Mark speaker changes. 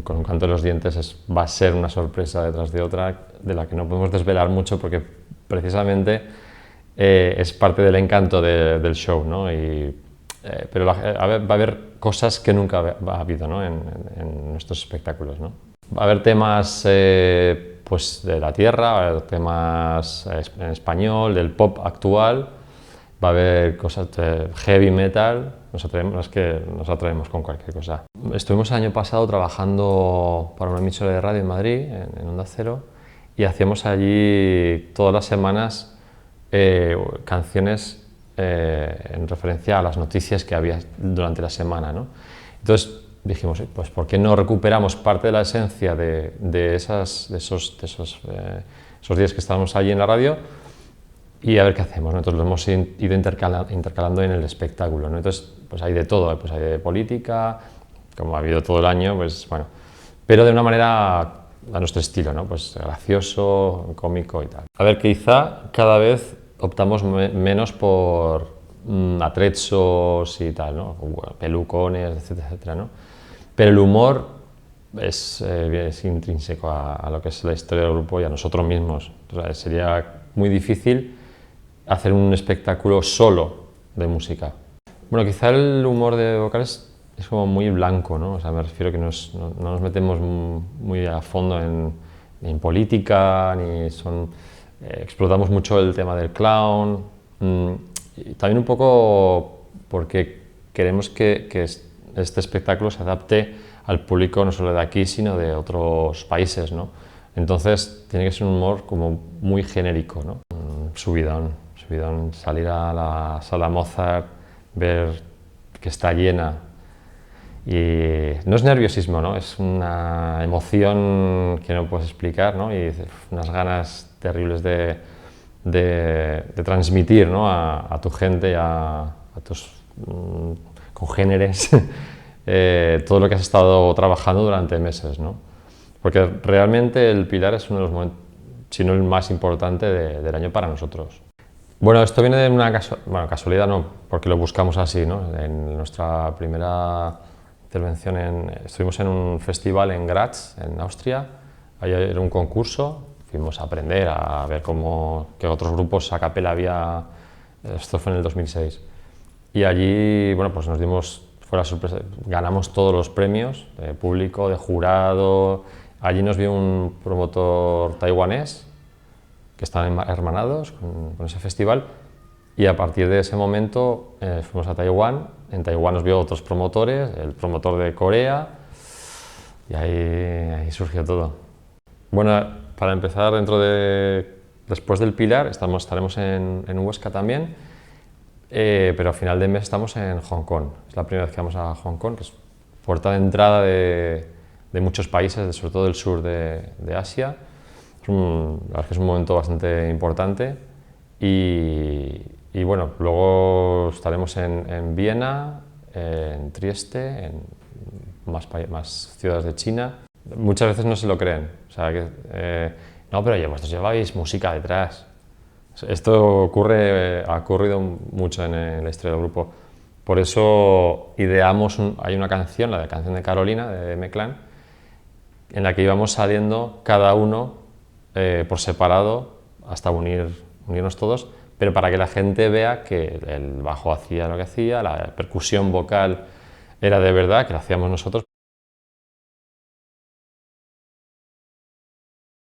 Speaker 1: con un canto de los dientes va a ser una sorpresa detrás de otra, de la que no podemos desvelar mucho porque precisamente es parte del encanto del show, ¿no? Pero va a haber cosas que nunca ha habido, ¿no? en nuestros espectáculos, ¿no? Va a haber temas pues de la tierra, va a haber temas en español, del pop actual, va a haber cosas de heavy metal, es que nos atrevemos con cualquier cosa. Estuvimos el año pasado trabajando para una emisora de radio en Madrid, en Onda Cero, y hacíamos allí todas las semanas canciones en referencia a las noticias que había durante la semana, ¿no? Entonces dijimos, pues ¿por qué no recuperamos parte de la esencia de esos días que estábamos allí en la radio y a ver qué hacemos, ¿no? Entonces lo hemos ido intercalando en el espectáculo, ¿no? Entonces pues hay de todo, pues hay de política, como ha habido todo el año, pues bueno, pero de una manera a nuestro estilo, ¿no? Pues gracioso, cómico y tal. A ver, quizá cada vez optamos menos por atrechos y tal, ¿no? Pelucones, etcétera, etcétera, ¿no? Pero el humor es intrínseco a lo que es la historia del grupo y a nosotros mismos. O sea, sería muy difícil hacer un espectáculo solo de música. Bueno, quizá el humor de vocales es como muy blanco, ¿no? O sea, me refiero que no nos metemos muy a fondo en política, ni explotamos mucho el tema del clown. Y también un poco porque queremos que este espectáculo se adapte al público no solo de aquí, sino de otros países, ¿no? Entonces tiene que ser un humor como muy genérico, ¿no? Subidón, salir a la sala Mozart, ver que está llena. Y no es nerviosismo, ¿no? Es una emoción que no puedes explicar, ¿no? Y unas ganas terribles de transmitir, ¿no? a tu gente, a tus congéneres, todo lo que has estado trabajando durante meses, ¿no? Porque realmente el Pilar es uno de los momentos, si no el más importante del año para nosotros. Bueno, esto viene de una casualidad, no, porque lo buscamos así, ¿no? En nuestra primera intervención estuvimos en un festival en Graz, en Austria. Ahí era un concurso, fuimos a aprender, a ver qué otros grupos a capela había. Esto fue en el 2006. Y allí, bueno, pues fue la sorpresa, ganamos todos los premios, de público, de jurado. Allí nos vio un promotor taiwanés, que están hermanados con ese festival, y a partir de ese momento fuimos a Taiwán. En Taiwán nos vio otros promotores, el promotor de Corea, y ahí surgió todo. Bueno, para empezar, después del Pilar estaremos en Huesca también, pero a final de mes estamos en Hong Kong. Es la primera vez que vamos a Hong Kong, que es puerta de entrada de muchos países, sobre todo del sur de Asia. La verdad es que es un momento bastante importante y bueno, luego estaremos en Viena, en Trieste, en más ciudades de China. Muchas veces no se lo creen, o sea, no, pero vosotros lleváis música detrás. Esto ha ocurrido mucho en la historia del grupo. Por eso hay una canción, la canción de Carolina, de M-Clan, en la que íbamos saliendo cada uno por separado hasta unirnos todos, pero para que la gente vea que el bajo hacía lo que hacía, la percusión vocal era de verdad, que la hacíamos nosotros.